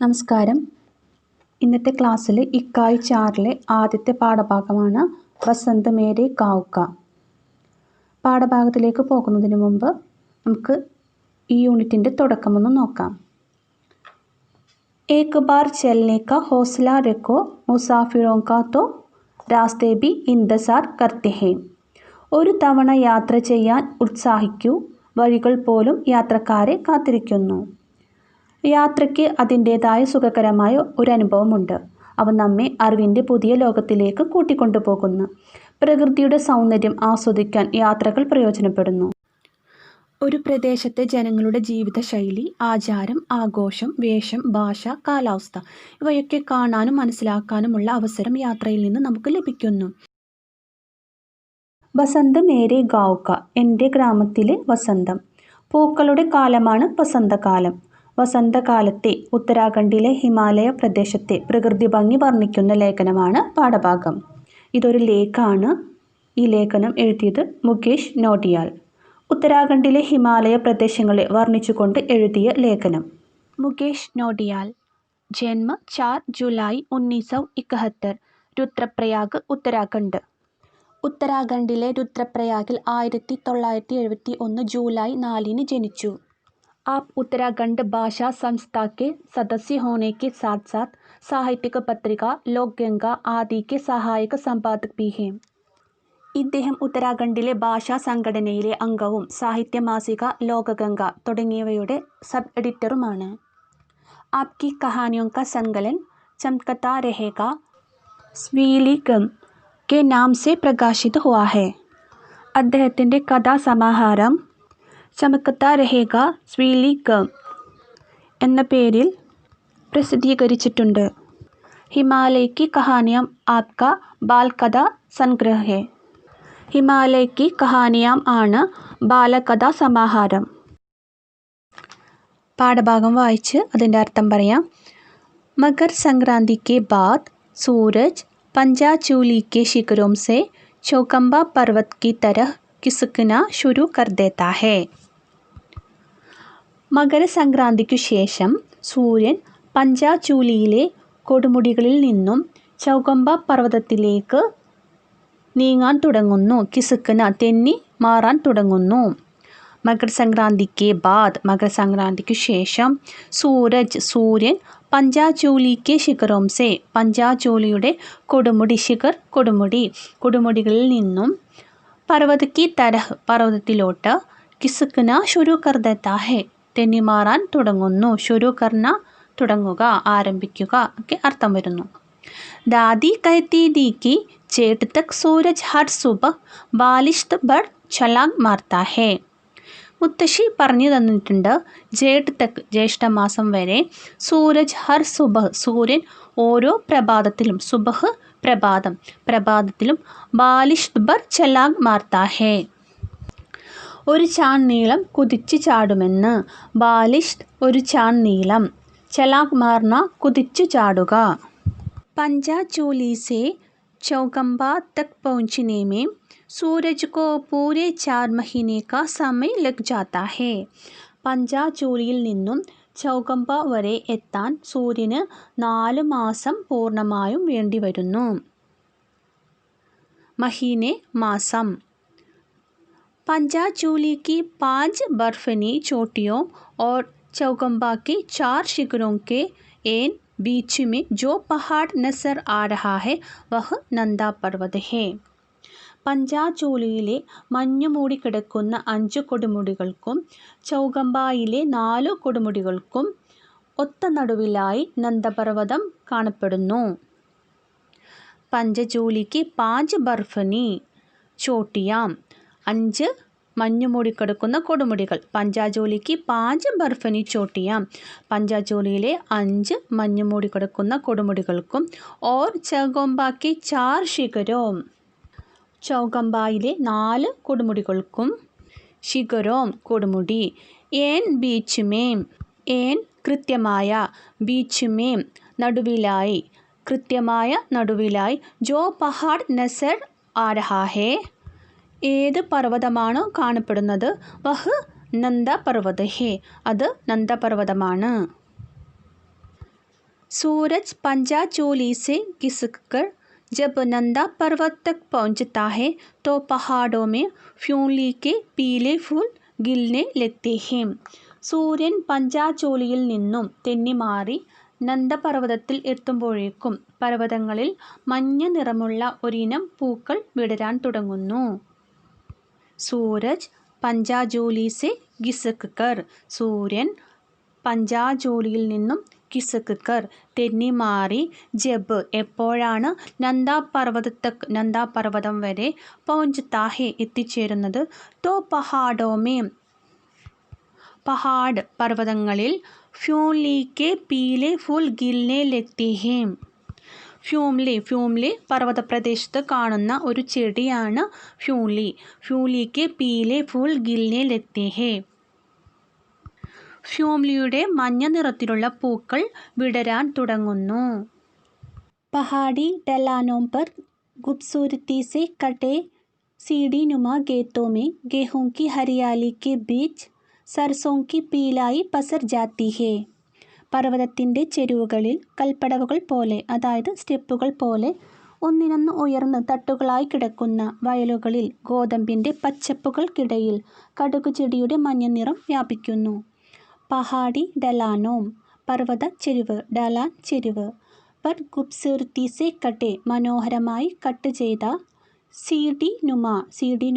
നമസ്കാരം. ഇന്നത്തെ ക്ലാസ്സിൽ ഇക്കായ് 4-ലെ ആദ്യത്തെ പാഠഭാഗമാണ് ബസന്ത് മേരെ ഗാവ് കാ. പാഠഭാഗത്തിലേക്ക് പോകുന്നതിന് മുമ്പ് നമുക്ക് ഈ യൂണിറ്റിൻ്റെ തുടക്കമൊന്ന് നോക്കാം. एक बार चलने का हौसला रखो, मुसाफिरों का तो रास्ते भी इंतजार करते हैं. ഒരു തവണ യാത്ര ചെയ്യാൻ ഉത്സാഹിക്കൂ, വഴികൾ പോലും യാത്രക്കാരെ കാത്തിരിക്കുന്നു. യാത്രയ്ക്ക് അതിൻ്റേതായ സുഖകരമായ ഒരു അനുഭവമുണ്ട്. അവ നമ്മെ അറിവിൻ്റെ പുതിയ ലോകത്തിലേക്ക് കൂട്ടിക്കൊണ്ടുപോകുന്നു. പ്രകൃതിയുടെ സൗന്ദര്യം ആസ്വദിക്കാൻ യാത്രകൾ പ്രയോജനപ്പെടുന്നു. ഒരു പ്രദേശത്തെ ജനങ്ങളുടെ ജീവിതശൈലി, ആചാരം, ആഘോഷം, വേഷം, ഭാഷ, കാലാവസ്ഥ ഇവയൊക്കെ കാണാനും മനസ്സിലാക്കാനുമുള്ള അവസരം യാത്രയിൽ നിന്ന് നമുക്ക് ലഭിക്കുന്നു. ബസന്ത് മേരെ ഗാവ് കാ, എൻ്റെ ഗ്രാമത്തിലെ വസന്തം. പൂക്കളുടെ കാലമാണ് വസന്തകാലം. വസന്തകാലത്തെ ഉത്തരാഖണ്ഡിലെ ഹിമാലയ പ്രദേശത്തെ പ്രകൃതി ഭംഗി വർണ്ണിക്കുന്ന ലേഖനമാണ് പാഠഭാഗം. ഇതൊരു ലേഖാണ്. ഈ ലേഖനം എഴുതിയത് മുകേഷ് നോഡിയാൽ. ഉത്തരാഖണ്ഡിലെ ഹിമാലയ പ്രദേശങ്ങളെ വർണ്ണിച്ചുകൊണ്ട് എഴുതിയ ലേഖനം. മുകേഷ് നോഡിയാൽ. ജന്മ 4 ജൂലൈ 1971, രുദ്രപ്രയാഗ്, ഉത്തരാഖണ്ഡ്. ഉത്തരാഖണ്ഡിലെ രുദ്രപ്രയാഗിൽ 1971 ജൂലൈ 4 ജനിച്ചു. आप उत्तराखंड भाषा संस्था के सदस्य होने के साथ साथ साहित्यिक पत्रिका लोकगंगा आदि के सहायक संपादक भी हैं. ഇദ്ദേഹം ഉത്തരാഖണ്ഡിലെ ഭാഷാ സംഘടനയിലെ അംഗവും സാഹിത്യ മാസിക ലോകഗംഗ തുടങ്ങിയവയുടെ സബ് എഡിറ്ററുമാണ്. ആപ്കി കഹാനിയോं का संकलन चमकता रहेगा स्वीली गम के नाम से प्रकाशित हुआ है. അദ്ദേഹത്തിൻ്റെ കഥാസമാഹാരം ചമക്കത്താ രഹേഗ സ്വീലി ഗം എന്ന പേരിൽ പ്രസിദ്ധീകരിച്ചിട്ടുണ്ട്. ഹിമാലയ്ക്ക് കഹാനിയാം ആപ്ക ബാൽകഥാ സംഗ്രഹ ഹെ. ഹിമാലയ്ക്ക് കഹാനിയാം ആണ് ബാലകഥാ സമാഹാരം. പാഠഭാഗം വായിച്ച് അതിൻ്റെ അർത്ഥം പറയാം. മകർ സംക്രാന്തി के बाद सूरज पंजाचूली के शिखरों से चौकम्बा पर्वत की तरह खिसकना शुरू कर देता है. മകരസംക്രാന്തിക്കു ശേഷം സൂര്യൻ പഞ്ചാചൂലിയിലെ കൊടുമുടികളിൽ നിന്നും ചൗകമ്പ പർവ്വതത്തിലേക്ക് നീങ്ങാൻ തുടങ്ങുന്നു. കിസുക്കന തെന്നി മാറാൻ തുടങ്ങുന്നു. മകരസംക്രാന്തിക്ക് ബാദ് മകരസംക്രാന്തിക്കു ശേഷം സൂരജ് സൂര്യൻ പഞ്ചാചൂലിക്ക് ശിഖരോം സെ പഞ്ചാചൂലിയുടെ കൊടുമുടി ശിഖർ കൊടുമുടി കൊടുമുടികളിൽ നിന്നും പർവ്വതക്കി തരഹ് പർവ്വതത്തിലോട്ട് കിസുക്കന ശുരു കർ ദേത്താ ഹെ തെന്നിമാറാൻ തുടങ്ങുന്നു. ശുരു കർണ തുടങ്ങുക, ആരംഭിക്കുക ഒക്കെ അർത്ഥം വരുന്നു. ദാദി കഹത്തി the Ki ചേട്ട് Tak Sooraj Har സുബഹ് ബാലിഷ് Bur ഛലാങ് Martha ഹെ. മുത്തശ്ശി പറഞ്ഞു തന്നിട്ടുണ്ട്, ജേട്ട് തക് ജ്യേഷ്ഠമാസം വരെ, സൂരജ് ഹർ സുബഹ് സൂര്യൻ ഓരോ പ്രഭാതത്തിലും, സുബഹ് പ്രഭാതം പ്രഭാതത്തിലും, ബാലിഷ് ബർ ഛലാങ് മാർത്താ ഹെ ഒരു ചാൺ നീളം കുതിച്ചു ചാടുമെന്ന്. ബാലിഷ് ഒരു ചാൺ നീളം, ഛലാങ് മാർന കുതിച്ചു ചാടുക. पंजाचूली से चौगम्बा तक पहुँचने में सूरज को पूरे 4 महीने का समय लग जाता है. പഞ്ചാചൂലിയിൽ നിന്നും ചൗകമ്പ വരെ എത്താൻ സൂര്യന് 4 മാസം പൂർണ്ണമായും വേണ്ടിവരുന്നു. മഹീനെ മാസം. पंजाचूली की 5 बर्फनी चोटियों और चौगम्बा के 4 शिखरों के एन बीच में जो पहाड़ नजर आ रहा है वह नंदा पर्वत है. പഞ്ചാചൂലിയിലെ മഞ്ഞു മൂടിക്കിടക്കുന്ന 5 കൊടുമുടികൾക്കും ചൗഗമ്പായിലെ 4 കൊടുമുടികൾക്കും ഒത്ത നടുവിലായി നന്ദപർവ്വതം കാണപ്പെടുന്നു. പഞ്ചചൂലിക്ക് 5 ബർഫനി ചോട്ടിയാം 5 മഞ്ഞു മൂടിക്കിടക്കുന്ന കൊടുമുടികൾ. പഞ്ചാചൂലിക്ക് 5 ബർഫനി ചോട്ടിയാം പഞ്ചാചൂലിയിലെ 5 മഞ്ഞു മൂടിക്കിടക്കുന്ന കൊടുമുടികൾക്കും, ഓർ ചൗഗമ്പാക്ക് 4 ശിഖരോം ചൗഗമ്പായിലെ 4 കൊടുമുടികൾക്കും, ശിഖരോം കൊടുമുടി, ഏൻ ബീച്ച് മേം ഏൻ കൃത്യമായ, ബീച്ച് മേം നടുവിലായി കൃത്യമായ നടുവിലായി, ജോ പഹാഡ് നസർ ആ രഹാ ഹേ ഏത് പർവ്വതമാണോ കാണപ്പെടുന്നത്, വഹ് നന്ദ പർവ്വത ഹേ അത് നന്ദപർവ്വതമാണ്. सूरज पंजाचोली से खिसककर जब नंदा पर्वत तक पहुंचता है तो पहाड़ों में फ्यूली के पीले फूल गिलने लगते हैं. സൂര്യൻ പഞ്ചാചോലിയിൽ നിന്നും തെന്നിമാറി നന്ദപർവ്വതത്തിൽ എത്തുമ്പോഴേക്കും പർവ്വതങ്ങളിൽ മഞ്ഞ നിറമുള്ള ഒരിനം പൂക്കൾ വിടരാൻ തുടങ്ങുന്നു. സൂരജ് പഞ്ചാചോലി സെ ഖിസക് സൂര്യൻ പഞ്ചാചോലിയിൽ നിന്നും ഖിസക് തെന്നിമാറി ജബ് എപ്പോഴാണ് നന്ദാപർവ്വതം വരെ പहुंचता है എത്തിച്ചേരുന്നത് तो पहाड़ों में പഹാഡ് പർവ്വതങ്ങളിൽ ഫ്യൂലി കെ പീലെ ഫൂൽ ഗിൽനെ ലഗ്തേ ഹേ. ഫ്യൂംലെ പർവ്വതപ്രദേശത്ത് കാണുന്ന ഒരു ചെടിയാണ് ഫ്യൂലി. ഫ്യൂലി കെ പീലെ ഫൂൽ ഗിൽനെ ലഗ്തേ ഹേ. ഫ്യൂംലിയുടെ മഞ്ഞ നിറത്തിലുള്ള പൂക്കൾ വിടരാൻ തുടങ്ങുന്നു. പഹാടി ढलानों पर खूबसूरती से कटे सीढ़ीनुमा खेतों में गेहूं की हरियाली के बीच सरसों की पीलाई पसर जाती है. പർവ്വതത്തിൻ്റെ ചെരുവുകളിൽ കൽപ്പടവുകൾ പോലെ, അതായത് സ്റ്റെപ്പുകൾ പോലെ ഒന്നിനൊന്ന് ഉയർന്ന് തട്ടുകളായി കിടക്കുന്ന വയലുകളിൽ ഗോതമ്പിൻ്റെ പച്ചപ്പുകൾക്കിടയിൽ കടുകുചെടിയുടെ മഞ്ഞനിറം വ്യാപിക്കുന്നു. പഹാടി ഡലാനോം പർവ്വത ചെരുവ്, ഡലാൻ ചെരുവ്, പർ ഖൂബ്സൂർത്തി സെ കട്ടെ മനോഹരമായി കട്ട് ചെയ്ത, സീഡി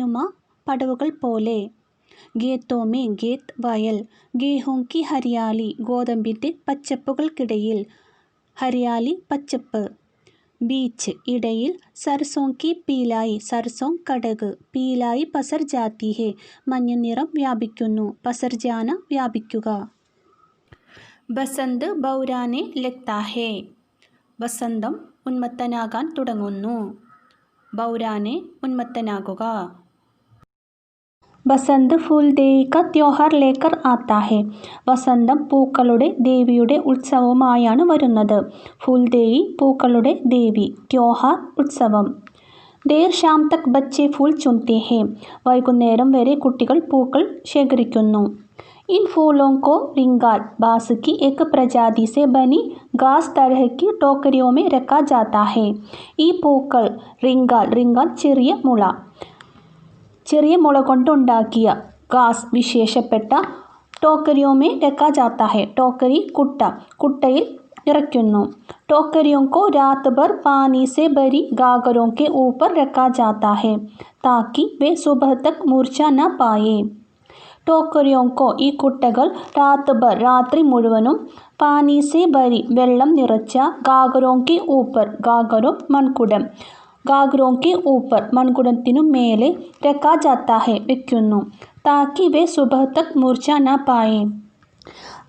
നുമ പടവുകൾ പോലെ, ഗേത്തോമേ ഗേത്ത് വയൽ, ഗേഹൂം കി ഹരിയാലി ഗോതമ്പിൻ്റെ പച്ചപ്പുകൾക്കിടയിൽ, ഹരിയാലി പച്ചപ്പ്, ബീച്ച് ഇടയിൽ, സർസോം കി പീലായി സർസോം കടക്, പീലായി പസർ ജാത്തി ഹെ മഞ്ഞനിറം വ്യാപിക്കുന്നു, പസർ ജാന വ്യാപിക്കുക. ബസന്ത് ബൗരാനെ ലഗ്താ ഹെ വസന്തം ഉന്മത്തനാകാൻ തുടങ്ങുന്നു. ബൗരാനെ ഉന്മത്തനാകുക. ബസന്ത് ഫൂൽ ദേവി കാ ത്യോഹാർ ലേക്കർ ആത്താ ഹെ വസന്തം പൂക്കളുടെ ദേവിയുടെ ഉത്സവമായാണ് വരുന്നത്. ഫൂൽ ദേവി പൂക്കളുടെ ദേവി, ത്യോഹാർ ഉത്സവം. ദേർ ഷാം തക് ബച്ചെ ഫൂൽ ചുൻതേ ഹെ വൈകുന്നേരം വരെ കുട്ടികൾ പൂക്കൾ ശേഖരിക്കുന്നു. इन फूलों को रिंगाल बांस की एक प्रजाति से बनी घास तरह की टोकरियों में रखा जाता है. ഈ പൂക്കൾ റിംഗാൽ ചെറിയ മുള കൊണ്ടുണ്ടാക്കിയ ഘാസ് വിശേഷപ്പെട്ട ടോക്കരിയോമേ രക്കാ ജാത്താ ഹെ ടോക്കരി കുട്ടയിൽ നിറയ്ക്കുന്നു. ടോക്കരിയോं को रात भर पानी से भरी गागरों के ऊपर रखा जाता है ताकि वे सुबह तक मूर्छा न पाए. ടോക്കരിയോങ്കോ ഈ കുട്ടകൾ രാത്രി മുഴുവനും, പാനി സെ ഭരി വെള്ളം നിറച്ച, ഗാഗരോങ്കി ഊപ്പർ മൺകുടത്തിനു മേലെ, രക്കാ ജാത്താ ഹെ വെക്കുന്നു, താക്കി വേ സുബഹ് തക് മൂർച്ച ന പായേ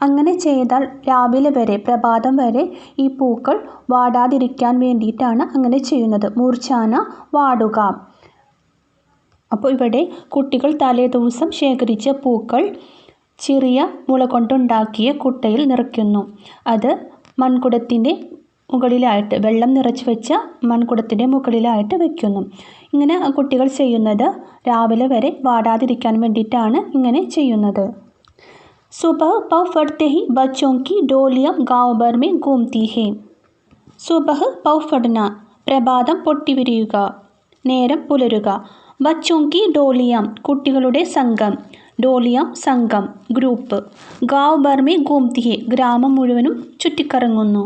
അങ്ങനെ ചെയ്താൽ രാവിലെ വരെ, പ്രഭാതം വരെ ഈ പൂക്കൾ വാടാതിരിക്കാൻ വേണ്ടിയിട്ടാണ് അങ്ങനെ ചെയ്യുന്നത്. മൂർച്ഛാന വാടുക. അപ്പോൾ ഇവിടെ കുട്ടികൾ തലേദിവസം ശേഖരിച്ച പൂക്കൾ ചെറിയ മുള കൊണ്ടുണ്ടാക്കിയ കുട്ടയിൽ നിറയ്ക്കുന്നു. അത് മൺകുടത്തിൻ്റെ മുകളിലായിട്ട്, വെള്ളം നിറച്ച് വെച്ച മൺകുടത്തിൻ്റെ മുകളിലായിട്ട് വെക്കുന്നു. ഇങ്ങനെ കുട്ടികൾ ചെയ്യുന്നത് രാവിലെ വരെ വാടാതിരിക്കാൻ വേണ്ടിയിട്ടാണ് ഇങ്ങനെ ചെയ്യുന്നത്. സുബഹ് പൗ ഫഡ്തെ ഹി ബച്ചോं की डोलियां गांव भर में घूमती है. സുബഹ് പൗ ഫഡ്ന പ്രഭാതം പൊട്ടിവിരിയുക, നേരം പുലരുക. ബച്ചോं की डोलियां കുട്ടികളുടെ സംഘം, ഡോലിയാം സംഘം, ഗ്രൂപ്പ്. ഗാവ് ഭർ മേ ഘൂംതി ഹെ ഗ്രാമം മുഴുവനും ചുറ്റിക്കറങ്ങുന്നു.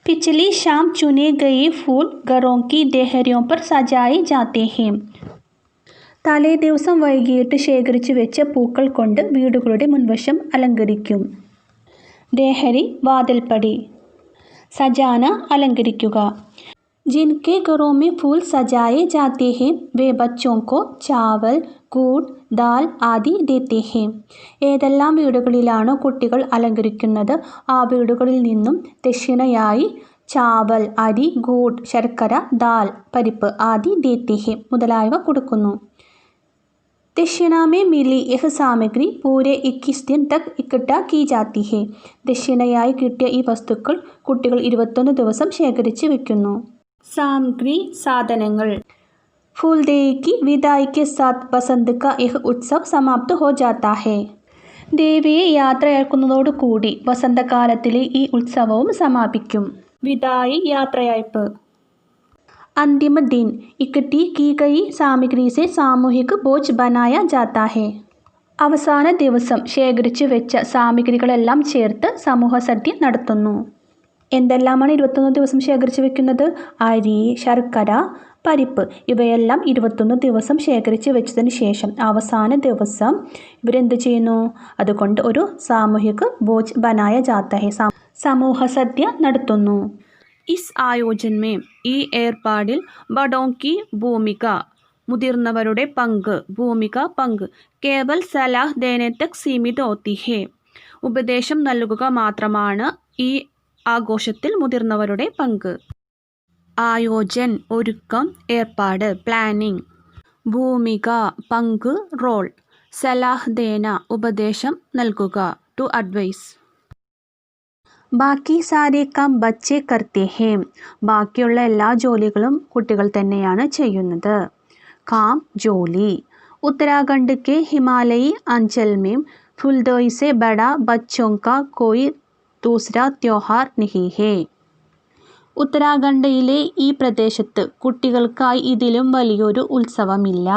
പിച്ഛലി ഷാം ചുനെ ഗയെ ഫൂൽ ഘറോं की देहरियों पर सजाए जाते हैं. തലേ ദിവസം വൈകിട്ട് ശേഖരിച്ചു വെച്ച പൂക്കൾ കൊണ്ട് വീടുകളുടെ മുൻവശം അലങ്കരിക്കും. ദേഹരി വാതിൽപ്പടി, സജാന അലങ്കരിക്കുക. जिनके घरों में फूल सजाए जाते हैं वे बच्चों को चावल, गुड़, दाल आदि देते हैं. ഏതെല്ലാം വീടുകളിലാണോ കുട്ടികൾ അലങ്കരിക്കുന്നത് ആ വീടുകളിൽ നിന്നും ദക്ഷിണയായി ചാവൽ അരി, ഗൂഡ് ശർക്കര, ദാൽ പരിപ്പ് ആദി ദേത്തെ ഹെ മുതലായവ കൊടുക്കുന്നു. दक्षिणा में मिली यह सामग्री पूरे 21 दिन तक इकट्ठा की जाती है. ദക്ഷിണയായി കിട്ടിയ ഈ വസ്തുക്കൾ കുട്ടികൾ 21 ദിവസം ശേഖരിച്ച് വെക്കുന്നു. സാമഗ്രി സാധനങ്ങൾ. फूलदेई की विदाई के साथ बसंत का यह उत्सव समाप्त हो जाता है. ദേവിയെ യാത്രയയക്കുന്നതോടുകൂടി വസന്തകാലത്തിലെ ഈ ഉത്സവവും സമാപിക്കും. വിദായി യാത്രയയപ്പ്. अंतिम दिन इकट्ठी की गई सामग्री से सामूहिक भोज बनाया जाता है. അവസാന ദിവസം ശേഖരിച്ചു വെച്ച സാമഗ്രികളെല്ലാം ചേർത്ത് സമൂഹസദ്യ നടത്തുന്നു. എന്തെല്ലാമാണ് 21 ദിവസം ശേഖരിച്ചു വെക്കുന്നത്? അരി, ശർക്കര, പരിപ്പ് ഇവയെല്ലാം 21 ദിവസം ശേഖരിച്ച് വെച്ചതിന് ശേഷം അവസാന ദിവസം ഇവരെന്ത് ചെയ്യുന്നു? അതുകൊണ്ട് ഒരു സാമൂഹിക ഭോജ് ബനായ ജാത്ത ഹെ, സമൂഹ സദ്യ നടത്തുന്നു. ഇസ് ആയോജൻ മേ, ഈ ഏർപ്പാടിൽ ബഡോं की ഭൂമിക, മുതിർന്നവരുടെ പങ്ക്, ഭൂമിക പങ്ക്, കേവൽ സലാഹ് ദേനെ തക് സീമിത് ഹോത്തി ഹെ, ഉപദേശം നൽകുക മാത്രമാണ് ഈ ആഘോഷത്തിൽ മുതിർന്നവരുടെ പങ്ക്. ആയോജൻ ഒരുക്കം, ഏർപ്പാട് പ്ലാനിംഗ്, ഭൂമിക പങ്ക് റോൾ, സലാഹ് ദേന ഉപദേശം നൽകുക ടു അഡ്വൈസ്. ബാക്കി സാരെ കാം ബच्चे करते हैं, ബാക്കിയുള്ള എല്ലാ ജോലികളും കുട്ടികൾ തന്നെയാണ് ചെയ്യുന്നത്. काम ജോലി. उत्तराखंड के हिमालयी अंचल में फूलदेई से बड़ा बच्चों का कोई दूसरा त्योहार नहीं है. ഉത്തരാഖണ്ഡിലെ ഈ പ്രദേശത്ത് കുട്ടികൾക്കായി ഇതിലും വലിയൊരു ഉത്സവമില്ല.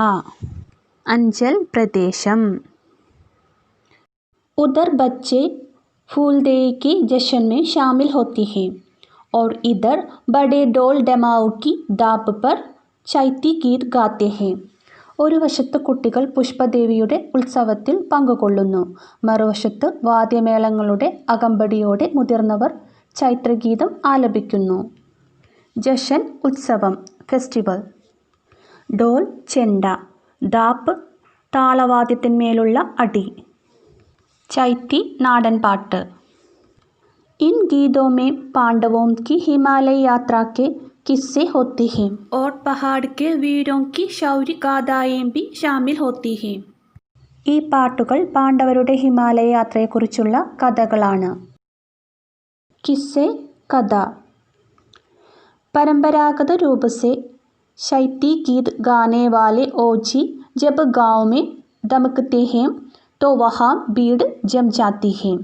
അഞ്ചൽ പ്രദേശം. उधर बच्चे फूलदेई के जश्न में शामिल होते हैं और इधर बड़े ढोल डमाऊ की दाप पर ചൈത്തി ഗീത് ഗാത്തെ ഹെ. ഒരു വശത്ത് കുട്ടികൾ പുഷ്പദേവിയുടെ ഉത്സവത്തിൽ പങ്കുകൊള്ളുന്നു, മറുവശത്ത് വാദ്യമേളങ്ങളുടെ അകമ്പടിയോടെ മുതിർന്നവർ ചൈത്രഗീതം ആലപിക്കുന്നു. ജഷൻ ഉത്സവം ഫെസ്റ്റിവൽ. ഡോൽ ചെണ്ട, ദാപ്പ് താളവാദ്യത്തിന്മേലുള്ള അടി, ചൈത്തി നാടൻ പാട്ട്. इन गीतों में पांडवों की हिमालय यात्रा के किस्से होते हैं और पहाड़ के वीरों की शौर्य गाथाएं भी शामिल होती हैं. ഈ പാട്ടുകൾ പാണ്ഡവരുടെ ഹിമാലയ യാത്രയെക്കുറിച്ചുള്ള കഥകളാണ്. കിസ്സെ കഥ. परंपरागत रूप से शैती गीत गाने वाले ओजी जब गांव में दमकते हैं तो वहाँ भीड़ जम जाती है.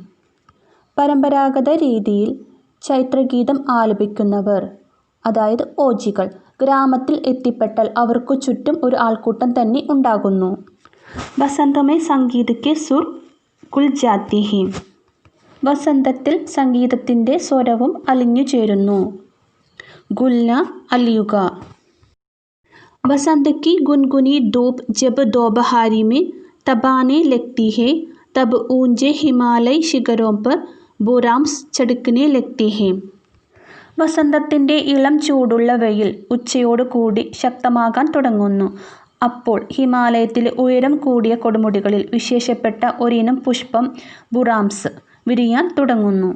പരമ്പരാഗത രീതിയിൽ ചൈത്രഗീതം ആലപിക്കുന്നവർ, അതായത് ഓജികൾ, ഗ്രാമത്തിൽ എത്തിപ്പെട്ടാൽ അവർക്കു ചുറ്റും ഒരു ആൾക്കൂട്ടം തന്നെ ഉണ്ടാകുന്നു. വസന്തമേ സംഗീത് കെ സുർ ഖുൽ ജാത്തി ഹെ, വസന്തത്തിൽ സംഗീതത്തിൻ്റെ സ്വരവും അലിഞ്ഞു ചേരുന്നു. ഗുൽന അലിയുക. വസന്ത് की गुनगुनी धूप जब दोपहरी में तबाने लगती है तब ऊंचे हिमालय शिखरों पर बुरांस चढ़कने लगते हैं. വസന്തത്തിൻ്റെ ഇളം ചൂടുള്ള വെയിൽ ഉച്ചയോട് കൂടി ശക്തമാകാൻ തുടങ്ങുന്നു. അപ്പോൾ ഹിമാലയത്തിലെ ഉയരം കൂടിയ കൊടുമുടികളിൽ വിശേഷപ്പെട്ട ഒരിനം പുഷ്പം ബുറാംസ് വിരിയാൻ തുടങ്ങുന്നു.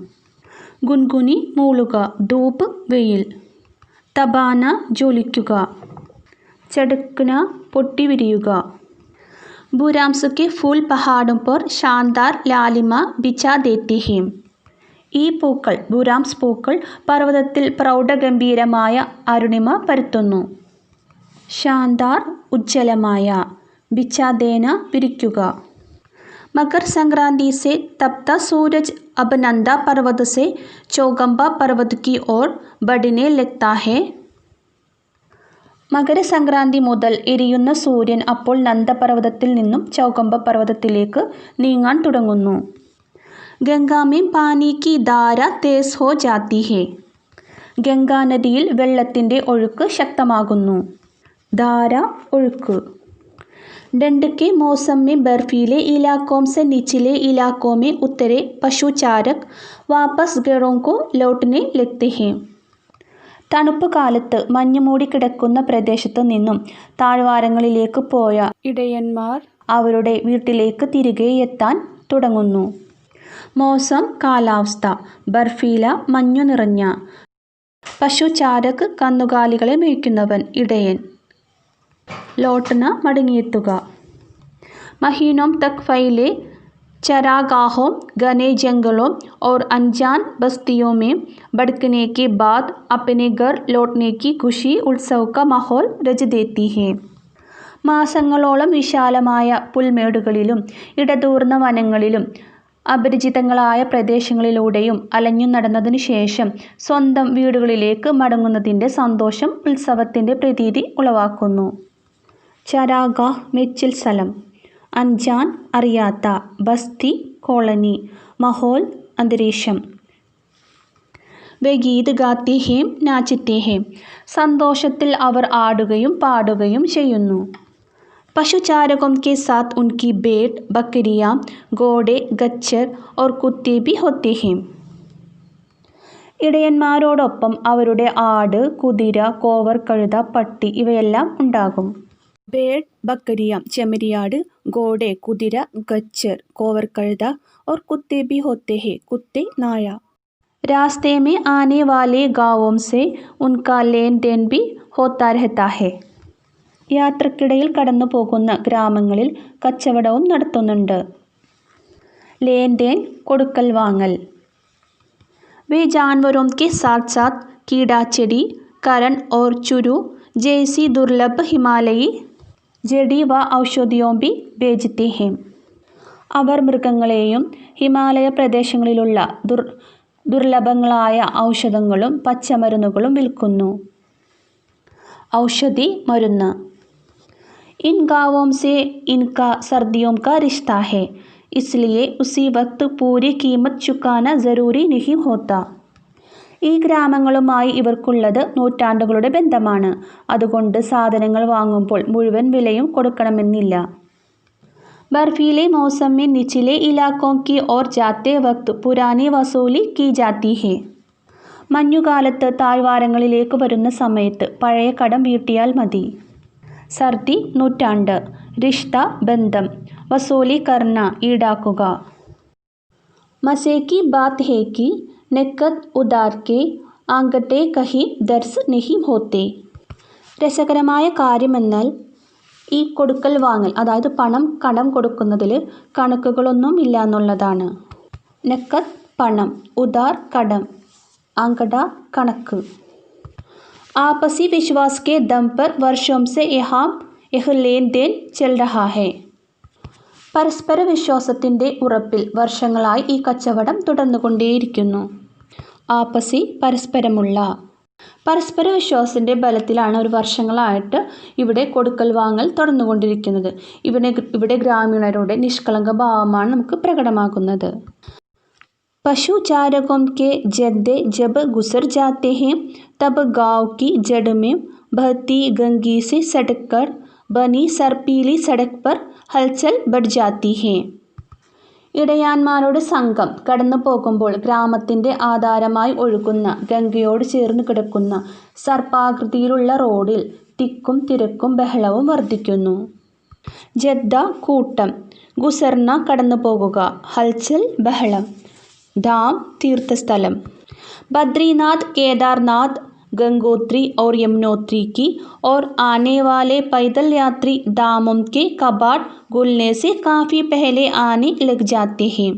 ഗുൻഗുനി മൂളുക, ധൂപ് വെയിൽ, തബാന ജ്വലിക്കുക, ചടുക്കന പൊട്ടിവിരിയുക. ബുരാംസ് के फूल पहाड़ों पर शानदार लालिमा बिछा देते हैं. ഈ പൂക്കൾ, ബുരാംസ് പൂക്കൾ, പർവ്വതത്തിൽ പ്രൗഢഗംഭീരമായ അരുണിമ പരത്തുന്നു. ശാന്താർ ഉജ്ജ്വലമായ, ബിച്ചാദേന വിരിക്കുക. मकर संक्रांति से तपता सूरज अब नंदा पर्वत से चौगंबा पर्वत की ओर बढ़ने लगता है. മകരസംക്രാന്തി മുതൽ എരിയുന്ന സൂര്യൻ അപ്പോൾ നന്ദപർവ്വതത്തിൽ നിന്നും ചൗഗംബ പർവ്വതത്തിലേക്ക് നീങ്ങാൻ തുടങ്ങുന്നു. ഗംഗാമേ പാനി കി ധാര തേസ് ഹോ ജാത്തി ഹെ, ഗംഗാനദിയിൽ വെള്ളത്തിൻ്റെ ഒഴുക്ക് ശക്തമാകുന്നു. ധാര ഒഴുക്ക്. ठंड के मौसम में बर्फीले इलाकों से निचले इलाकों में उतरे पशुचारक वापस घरों को लौटने लगते हैं. തണുപ്പ് കാലത്ത് മഞ്ഞ് മൂടിക്കിടക്കുന്ന പ്രദേശത്തു നിന്നും താഴ്വാരങ്ങളിലേക്ക് പോയ ഇടയന്മാർ അവരുടെ വീട്ടിലേക്ക് തിരികെ എത്താൻ തുടങ്ങുന്നു. മോസം കാലാവസ്ഥ, ബർഫീല മഞ്ഞു നിറഞ്ഞ, പശുചാരക് കന്നുകാലികളെ മേയ്ക്കുന്നവൻ ഇടയൻ, ലോട്ടന മടങ്ങിയെത്തുക. മഹീനോം തക് ഫൈലെ चरागाहों, घने जंगलों और अनजान बस्तियों में भटकने के बाद अपने घर लौटने की खुशी उत्सव का माहौल रच देती है. മാസങ്ങളോളം വിശാലമായ പുൽമേടുകളിലും ഇടതൂർന്ന വനങ്ങളിലും അപരിചിതങ്ങളായ പ്രദേശങ്ങളിലൂടെയും അലഞ്ഞു നടന്നതിനു ശേഷം സ്വന്തം വീടുകളിലേക്ക് മടങ്ങുന്നതിൻ്റെ സന്തോഷം ഉത്സവത്തിൻ്റെ പ്രതീതി ഉളവാക്കുന്നു. ചരാഗാഹ് മെച്ചിൽ സ്ഥലം, അൻജാൻ അറിയാത്ത, ബസ്തി കോളനി, മഹോൽ അന്തരീക്ഷം. വേ ഗീത് ഗാത്തെ ഹേം നാച്ചത്തെ ഹേം, സന്തോഷത്തിൽ അവർ ആടുകയും പാടുകയും ചെയ്യുന്നു. പശുചാരകോं के साथ उनकी भेड़ बकरियां घोड़े गच्छर और कुत्ते भी होते हैं. ഇടയന്മാരോടൊപ്പം അവരുടെ ആട്, കുതിര, കോവർ കഴുത, പട്ടി ഇവയെല്ലാം ഉണ്ടാകും. भेड़ बकरियां ചെമ്മരിയാട്, घोड़े കുതിര, गच्छर കോവർ കഴുത और कुत्ते भी होते हैं कुत्ते നായ. रास्ते में आने वाले गांवों से उनका लेन देन भी होता रहता है. യാത്രക്കിടയിൽ കടന്നു പോകുന്ന ഗ്രാമങ്ങളിൽ കച്ചവടവും നടത്തുന്നുണ്ട്. लेन देन കൊടുക്കൽ വാങ്ങൽ. वे जानवरों के साथ साथ कीड़ा चिड़ी, करण और चुरू जैसी दुर्लभ हिमालयी जड़ी व औषधियों भी बेचते हैं. അവർ മൃഗങ്ങളെയും ഹിമാലയ പ്രദേശങ്ങളിലുള്ള ദുർലഭങ്ങളായ ഔഷധങ്ങളും പച്ചമരുന്നുകളും വിൽക്കുന്നു. ഔഷധി മരുന്ന്. इन गांवों से इनका सर्दियों का रिश्ता है, इसलिए उसी वक्त पूरी कीमत चुकाना ज़रूरी नहीं होता. ഈ ഗ്രാമങ്ങളുമായി ഇവർക്കുള്ളത് നൂറ്റാണ്ടുകളുടെ ബന്ധമാണ്. അതുകൊണ്ട് സാധനങ്ങൾ വാങ്ങുമ്പോൾ മുഴുവൻ വിലയും കൊടുക്കണമെന്നില്ല. बर्फीले मौसम में निचले इलाकों की ओर जाते वक्त पुरानी वसूली की जाती है. മഞ്ഞുകാലത്ത് താഴ്വാരങ്ങളിലേക്ക് വരുന്ന സമയത്ത് പഴയ കടം വീട്ടിയാൽ മതി. സർദി നൂറ്റാണ്ട്, റിഷ്ത ബന്ധം, വസൂലി കർണ ഈടാക്കുക. മസേ കി ബാത് ഹേ കി നെക്കത് ഉദാർ കെ ആങ്കട്ടെ കഹി ദർസ് നഹി ഹോത്തെ. രസകരമായ കാര്യമെന്നാൽ ഈ കൊടുക്കൽ വാങ്ങൽ, അതായത് പണം കടം കൊടുക്കുന്നതിൽ കണക്കുകളൊന്നും ഇല്ല എന്നുള്ളതാണ്. നെക്കത് പണം, ഉദാർ കടം, ആങ്കട കണക്ക്. आपसी विश्वास के दम पर वर्षों से यह लेन देन चल रहा है. പരസ്പര വിശ്വാസത്തിൻ്റെ ഉറപ്പിൽ വർഷങ്ങളായി ഈ കച്ചവടം തുടർന്നുകൊണ്ടേയിരിക്കുന്നു. ആപ്പസി പരസ്പരമുള്ള. പരസ്പര വിശ്വാസത്തിൻ്റെ ബലത്തിലാണ് ഒരു വർഷങ്ങളായിട്ട് ഇവിടെ കൊടുക്കൽ വാങ്ങൽ തുടർന്നുകൊണ്ടിരിക്കുന്നത്. ഇവിടെ ഗ്രാമീണരുടെ നിഷ്കളങ്ക ഭാവമാണ് നമുക്ക് പ്രകടമാകുന്നത്. पशु चारकों के जद्दे जब गुजर जाते हैं तब गांव की जड़ में बहती गंगी से सटकर बनी सर्पीली सड़क पर हलचल बढ़ जाती है. ഇടയാന്മാരുടെ സംഘം കടന്നു പോകുമ്പോൾ ഗ്രാമത്തിൻ്റെ ആധാരമായി ഒഴുകുന്ന ഗംഗയോട് ചേർന്ന് കിടക്കുന്ന സർപ്പാകൃതിയിലുള്ള റോഡിൽ തിക്കും തിരക്കും ബഹളവും വർദ്ധിക്കുന്നു. ജദ്ദ കൂട്ടം, ഗുസർന കടന്നു പോകുക, ഹൽച്ചൽ ബഹളം, धाम तीर्थस्थलम. बद्रीनाथ, केदारनाथ, गंगोत्री और यमुनोत्री की और आने वाले पैदल यात्री धामों के कपाट खुलने से काफ़ी पहले आने लग जाते हैं.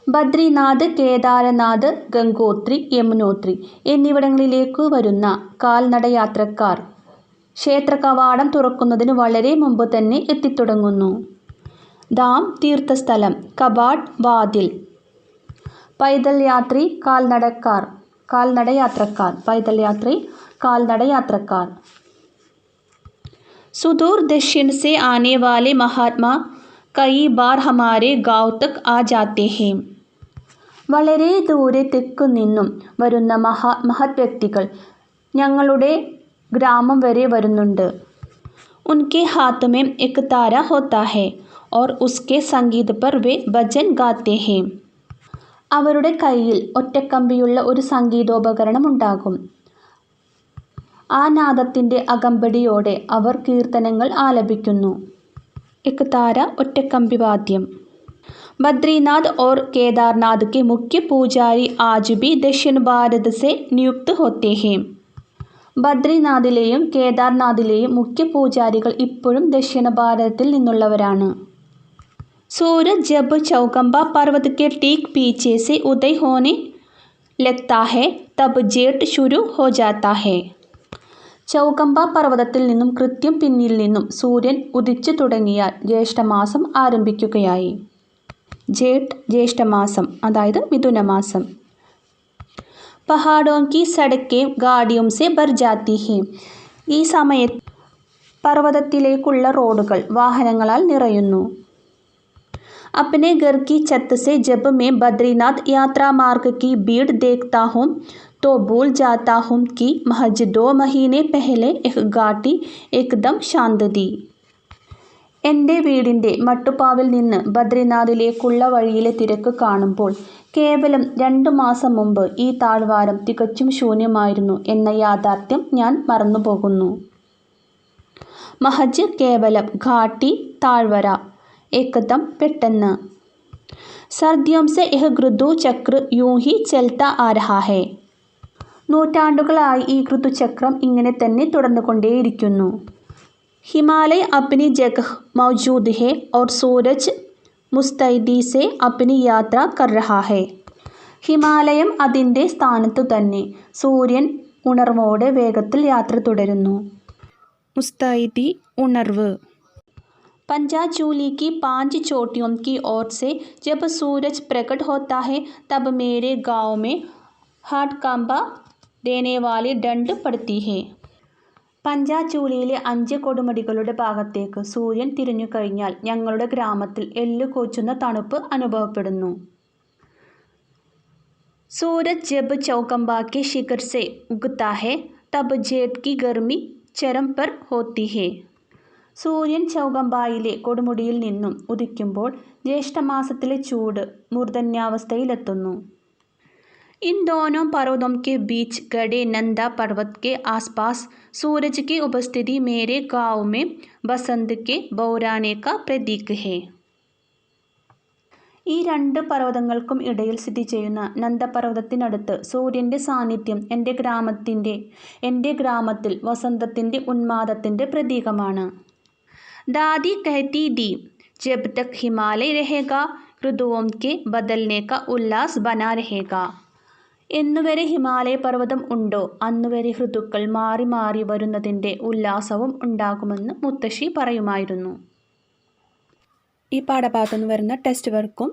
ബദ്രിനാഥ്, കേദാരനാഥ്, ഗംഗോത്രി, യമുനോത്രി എന്നിവിടങ്ങളിലേക്ക് വരുന്ന കാൽനടയാത്രക്കാർ ക്ഷേത്ര കവാടം തുറക്കുന്നതിന് വളരെ മുമ്പ് തന്നെ എത്തിത്തുടങ്ങുന്നു. ധാം തീർത്ഥസ്ഥലം, കപാട്ട് വാതിൽ. പൈതൽ യാത്രി കാൽനടയാത്രക്കാർ, പൈതൽ യാത്രി കാൽനടയാത്രക്കാർ. सुदूर दक्षिण से आने वाले महात्मा कई बार हमारे गांव तक आ जाते हैं. വളരെ ദൂരെ തെക്കു നിന്നും വരുന്ന മഹത് വ്യക്തികൾ ഞങ്ങളുടെ ഗ്രാമം വരെ വരുന്നുണ്ട്. उनके हाथ में एक तारा होता है और उसके संगीत पर वे भजन गाते हैं. അവരുടെ കയ്യിൽ ഒറ്റക്കമ്പിയുള്ള ഒരു സംഗീതോപകരണം ഉണ്ടാകും. ആ നാദത്തിൻ്റെ അകമ്പടിയോടെ അവർ കീർത്തനങ്ങൾ ആലപിക്കുന്നു. एक तारा ഒറ്റക്കമ്പി വാദ്യം. बद्रीनाथ और केदारनाथ के मुख्य पुजारी आज भी दक्षिण भारत से नियुक्त होते हैं. ബദ്രിനാഥിലെയും കേദാർനാഥിലെയും മുഖ്യ പൂജാരികൾ ഇപ്പോഴും ദക്ഷിണ ഭാരതത്തിൽ നിന്നുള്ളവരാണ്. सूरज जब चौगंबा पर्वत के ठीक पीछे से उदय होने लगता है तब जेठ शुरू हो जाता है. ചൗകമ്പ പർവ്വതത്തിൽ നിന്നും കൃത്യം പിന്നിൽ നിന്നും സൂര്യൻ ഉദിച്ചു തുടങ്ങിയാൽ ജ്യേഷ്ഠമാസം ആരംഭിക്കുകയായി. ജേഠ് ജ്യേഷ്ഠമാസം, അതായത് മിഥുനമാസം. പഹാഡോം കി സടക്കേം ഗാഡിയോം സെ ഭർ ജാത്തി ഹേ. ഈ സമയത്ത് പർവ്വതത്തിലേക്കുള്ള റോഡുകൾ വാഹനങ്ങളാൽ നിറയുന്നു. अपने घर की छत से जब मैं बद्रीनाथ यात्रा मार्ग की भीड़ देखता हूँ तो भूल जाता हूँ कि महज 2 महीने पहले एक घाटी एकदम शांत थी. എൻ്റെ വീടിൻ്റെ മട്ടുപ്പാവിൽ നിന്ന് ബദ്രിനാഥിലേക്കുള്ള വഴിയിലെ തിരക്ക് കാണുമ്പോൾ കേവലം 2 മാസം മുമ്പ് ഈ താഴ്വാരം തികച്ചും ശൂന്യമായിരുന്നു എന്ന യാഥാർത്ഥ്യം ഞാൻ മറന്നുപോകുന്നു. മഹജ് കേവലം, ഘാട്ടി താഴ്വര, एकदम പെട്ടെന്ന്. സർദിയോം സെ യഹ് ഋതു ചക്ര യൂം ഹി ചൽത്താ ആ രഹാ ഹൈ. നൂറ്റാണ്ടുകളായി ഈ ഋതുചക്രം ഇങ്ങനെ തന്നെ തുടർന്നുകൊണ്ടേയിരിക്കുന്നു. ഹിമാലയ അപ്നി ജഗഹ് മൗജൂദ് ഹൈ ഓർ സൂരജ് മുസ്തൈദി സെ അപ്നി യാത്ര കർ രഹാ ഹൈ. ഹിമാലയം അതിൻ്റെ സ്ഥാനത്തു തന്നെ, സൂര്യൻ ഉണർവോടെ വേഗത്തിൽ യാത്ര തുടരുന്നു. മുസ്തൈദി, ഉണർവ്. पंजाचूली की 5 चोटियों की ओर से जब सूरज प्रकट होता है तब मेरे गांव में हाडकांबा देने वाली डंड पड़ती है. പഞ്ചാചൂലിയിലെ 5 കൊടുമുടികളുടെ ഭാഗത്തേക്ക് സൂര്യൻ തിരിഞ്ഞു കഴിഞ്ഞാൽ ഞങ്ങളുടെ ഗ്രാമത്തിൽ എല്ല് കോച്ചുന്ന തണുപ്പ് അനുഭവപ്പെടുന്നു. സൂരജ് ജബ് ചൗകമ്പ के शिखर से उगता है तब जेठ की गर्मी चरम पर होती है. സൂര്യൻ ചൗകമ്പായിലെ കൊടുമുടിയിൽ നിന്നും ഉദിക്കുമ്പോൾ ജ്യേഷ്ഠമാസത്തിലെ ചൂട് മൂർധന്യാവസ്ഥയിലെത്തുന്നു. इन दोनों पर्वतों के बीच गड़े नंदा पर्वत के आसपास सूरज की उपस्थिति मेरे गांव में बसंत के बौराने का प्रतीक है. ഈ 2 പർവ്വതങ്ങൾക്കും ഇടയിൽ സ്ഥിതി ചെയ്യുന്ന നന്ദപർവ്വതത്തിനടുത്ത് സൂര്യൻ്റെ സാന്നിധ്യം എൻ്റെ ഗ്രാമത്തിൽ വസന്തത്തിൻ്റെ ഉന്മാദത്തിൻ്റെ പ്രതീകമാണ്. दादी कहती थी जब तक हिमालय रहेगा ഋതുവോം के बदलने का उल्लास बना रहेगा. എന്നുവരെ ഹിമാലയ പർവ്വതം ഉണ്ടോ അന്നുവരെ ഋതുക്കൾ മാറി മാറി വരുന്നതിൻ്റെ ഉല്ലാസവും ഉണ്ടാകുമെന്ന് മുത്തശ്ശി പറയുമായിരുന്നു. ഈ പാഠഭാഗത്തു നിന്ന് വരുന്ന ടെസ്റ്റ് വർക്കും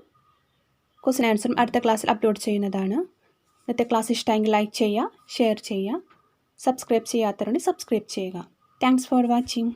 ക്വസ്റ്റ്യൻ ആൻസറും അടുത്ത ക്ലാസ്സിൽ അപ്ലോഡ് ചെയ്യുന്നതാണ്. ഇന്നത്തെ ക്ലാസ് ഇഷ്ടമെങ്കിൽ ലൈക്ക് ചെയ്യുക, ഷെയർ ചെയ്യുക, സബ്സ്ക്രൈബ് ചെയ്യാത്തവരുണ്ടെങ്കിൽ സബ്സ്ക്രൈബ് ചെയ്യുക. Thanks for watching.